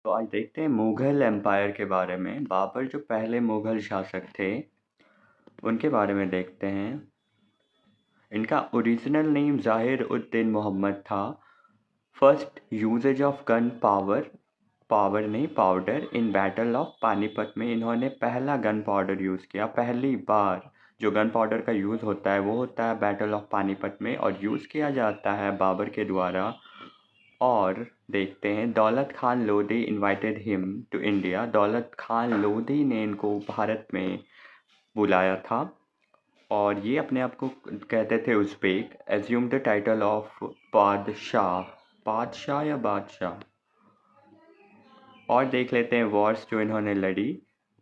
तो आज देखते हैं मुग़ल एम्पायर के बारे में। बाबर जो पहले मुग़ल शासक थे, उनके बारे में देखते हैं। इनका ओरिजिनल नेम ज़ाहिर-उद-दीन मोहम्मद था। First usage of gun power power नहीं powder in battle of Panipat में इन्होंने पहला गन पाउडर यूज़ किया। पहली बार जो गन पाउडर का यूज़ होता है वो होता है बैटल ऑफ पानीपत में और यूज़ किया जाता है बाबर के द्वारा। और देखते हैं Daulat Khan Lodhi invited him to India. Daulat Khan Lodhi ने इनको भारत में बुलाया था और ये अपने आप को कहते थे Uzbek. Assume the title of बादशाह बादशाह या बादशाह। और देख लेते हैं वॉर्स जो इन्होंने लड़ी।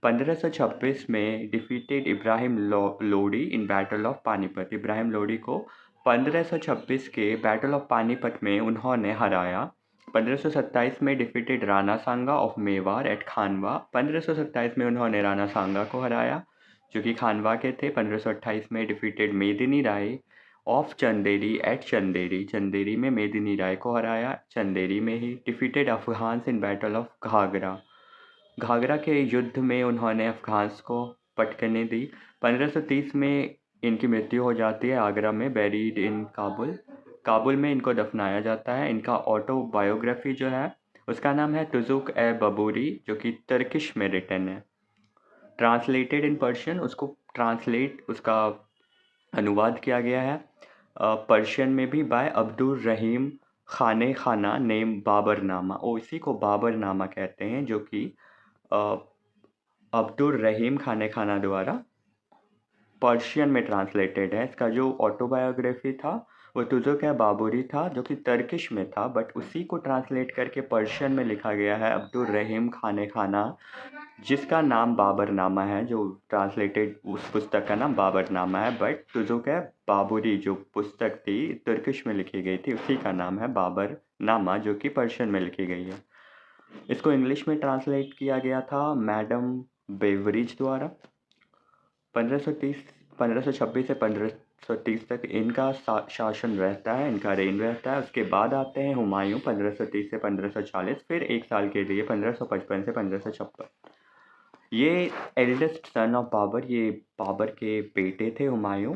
1526 में defeated Ibrahim Lodi in battle of Panipat. Ibrahim Lodi को 1526 के बैटल ऑफ पानीपत में उन्होंने हराया। 1527 में defeated Rana Sanga of Mewar at Khanwa. 1527 में उन्होंने राणा सांगा को हराया जो कि खानवा के थे। 1528 में defeated Medini Rai of Chanderi at Chanderi. Chanderi में मेदिनी राय को हराया। चंदेरी में ही defeated Afghans in battle of Ghaghra. Ghaghra के युद्ध में उन्होंने अफ़गान्स को पटकने दी। 1530 में इनकी मृत्यु हो जाती है आगरा में, बेरीड इन काबुल। काबुल में इनको दफनाया जाता है। इनका ऑटोबायोग्राफी जो है उसका नाम है तुज़ुक ए बबूरी जो कि तर्किश में रिटन है। ट्रांसलेटेड इन पर्शियन, उसका अनुवाद किया गया है पर्शियन में भी बाय अब्दुल रहीम खाने खाना नेम बाबरनामा। इसी को बाबरनामा कहते हैं जो कि अब्दुल रहीम खाने खाना द्वारा पर्शियन में ट्रांसलेटेड है। इसका जो ऑटोबायोग्राफी था वो तुज़ुक ए बाबूरी था जो कि तर्किश में था, बट उसी को ट्रांसलेट करके पर्शियन में लिखा गया है अब्दुल रहीम खाने खाना, जिसका नाम बाबरनामा है। जो ट्रांसलेटेड उस पुस्तक का नाम बाबरनामा है, बट तुज़ुक ए बाबूरी जो पुस्तक थी तुर्किश में लिखी गई थी उसी का नाम है बाबरनामा जो कि पर्शियन में लिखी गई है। इसको इंग्लिश में ट्रांसलेट किया गया था मैडम बेवरिज द्वारा। 1526 से 1530 तक इनका शासन रहता है, इनका रेन रहता है। उसके बाद आते हैं हुमायूं 1530 से 1540, फिर एक साल के लिए 1555 से 1556। ये एल्डेस्ट सन ऑफ बाबर, ये बाबर के बेटे थे हुमायूं,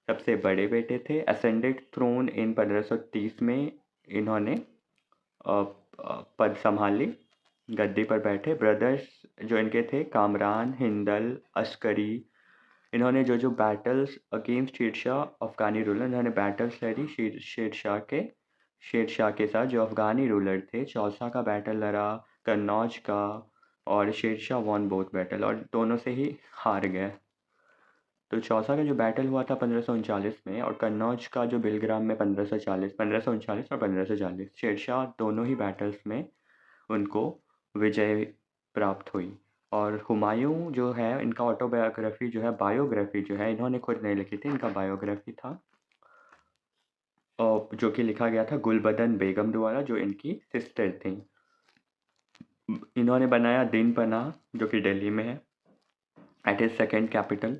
सबसे बड़े बेटे थे। असेंडेड थ्रोन इन 1530 में इन्होंने पद संभाली, गद्दी पर बैठे। ब्रदर्स जो इनके थे कामरान, हिंदल, अस्करी, इन्होंने जो battles against Sher Shah Afghani ruler, इन्होंने बैटल्स लड़ी शेरशाह के साथ जो अफ़गानी रूलर थे। चौसा का बैटल लड़ा, कन्नौज का, और शेरशाह वॉन बोथ बैटल और दोनों से ही हार गए। तो चौसा का जो बैटल हुआ था 1539 में और कन्नौज का जो बिलग्राम में 1539 और 1540, शेरशाह दोनों ही बैटल्स में उनको विजय प्राप्त हुई। और हुमायूं जो है इनका ऑटोबायोग्राफी जो है बायोग्राफी जो है इन्होंने खुद नहीं लिखी थी, इनका बायोग्राफी था और जो कि लिखा गया था गुलबदन बेगम द्वारा जो इनकी सिस्टर थी। इन्होंने बनाया दीन पनाह जो कि दिल्ली में है, एट इज सेकेंड कैपिटल।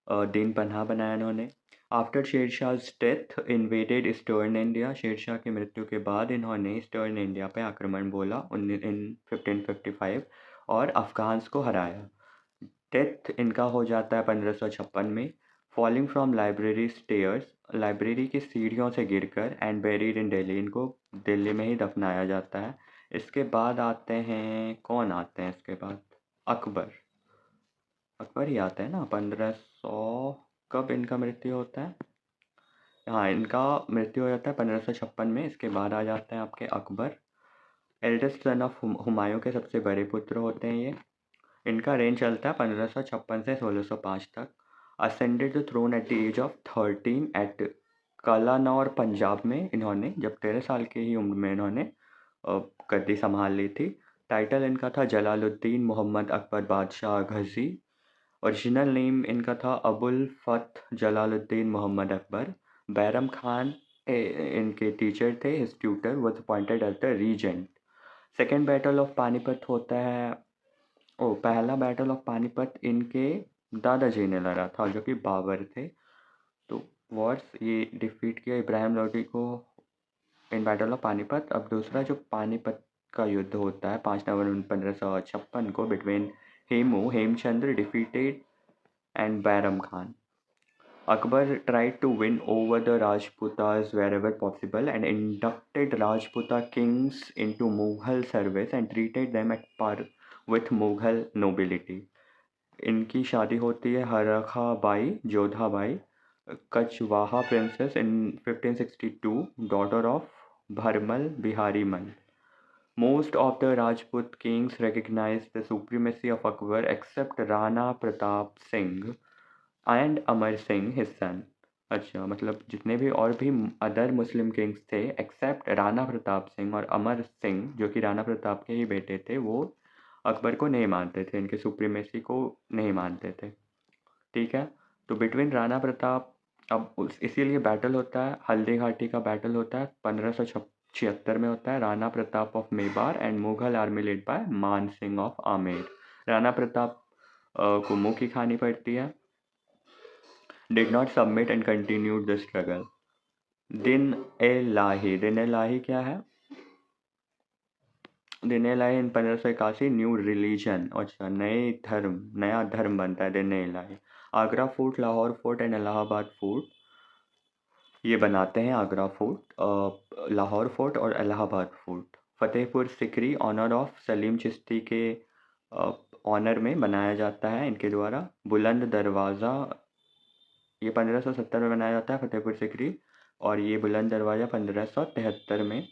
दीन पनाह बनाया इन्होंने। After Sher Shah's death invaded eastern India. Sher Shah की मृत्यु के बाद इन्होंने ईस्टर्न इंडिया पे आक्रमण बोला इन 1555 और अफ़गान्स को हराया। डेथ इनका हो जाता है 1556 में। Falling from library stairs, library की सीढ़ियों से गिरकर, एंड बेरीड इन दिल्ली, इनको दिल्ली में ही दफनाया जाता है। इसके बाद आते हैं, कौन आते हैं इसके बाद? अकबर। अकबर ही आते हैं ना। 1500 कब इनका मृत्यु होता है? हाँ, इनका मृत्यु हो जाता है 1556 में। इसके बाद आ जाते हैं आपके Akbar. Eldest son of Humayun के सबसे बड़े पुत्र होते हैं ये। इनका रेन चलता है 1556 से 1605 तक। Ascended the throne at the age of 13 at Kalanaur Punjab में। इन्होंने जब 13 साल की ही उम्र में इन्होंने गद्दी संभाल ली थी। टाइटल इनका था जलालुद्दीन मोहम्मद अकबर बादशाह गजी। ओरिजिनल नेम इनका था अबुल फतह जलालुद्दीन मोहम्मद अकबर। बैरम खान इनके टीचर थे, his tutor was appointed as the regent. Second battle of Panipat होता है, पहला बैटल ऑफ पानीपत इनके दादाजी ने लड़ा था जो कि बाबर थे। तो वॉर्स ये डिफीट किया इब्राहिम लोदी को इन बैटल ऑफ पानीपत। अब दूसरा जो पानीपत का युद्ध होता है 5 नवंबर 1556 को between Hemchandra defeated and Bairam Khan. Akbar tried to win over the Rajputas wherever possible and inducted Rajputa kings into Mughal service and treated them at par with Mughal nobility. इनकी शादी होती है Harkha Bai Jodha Bai Kachwaha princess in 1562, daughter of Bharmal Bihari Man. Most of the Rajput kings recognized the supremacy of Akbar except Rana Pratap Singh and Amar Singh his son. अच्छा, मतलब जितने भी और भी अदर मुस्लिम किंग्स थे एक्सेप्ट राणा प्रताप सिंह और अमर सिंह, जो कि राणा प्रताप के ही बेटे थे, वो अकबर को नहीं मानते थे, इनके सुप्रीमेसी को नहीं मानते थे. ठीक है, तो बिटवीन राणा प्रताप, अब इसीलिए बैटल होता है, हल्दी घाटी का बैटल होता है 1576 में होता है. Rana Pratap of Mewar and Mughal army led by मान सिंह ऑफ आमेर. राणा प्रताप को मुँह की खानी पड़ती है. Did not submit and continued the struggle. Din i Ilahi क्या है? Din i Ilahi in 1581 new religion. अच्छा, नया धर्म बनता है Din i Ilahi. Agra fort, Lahore fort and Allahabad fort ये बनाते हैं. आगरा फोर्ट, लाहौर फोर्ट और Allahabad fort. Fatehpur Sikri honour of Salim Chishti के ऑनर में बनाया जाता है इनके द्वारा. बुलंद दरवाज़ा ये 1570 में बनाया जाता है फतेहपुर सिकरी, और ये बुलंद दरवाज़ा 1573 में.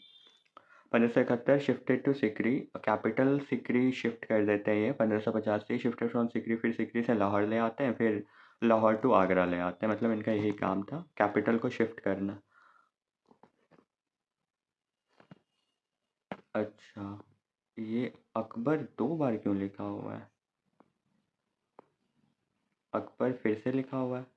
1571 shifted to Sikri, capital Sikri shift कर देते हैं ये. 1550 से शिफ्टेड फ्रॉम सिकरी, फिर सिकरी से लाहौर ले आते हैं, फिर लाहौर टू आगरा ले आते हैं. मतलब इनका यही काम था, कैपिटल को शिफ्ट करना. अच्छा, ये अकबर 2 बार क्यों लिखा हुआ है? अकबर फिर से लिखा हुआ है.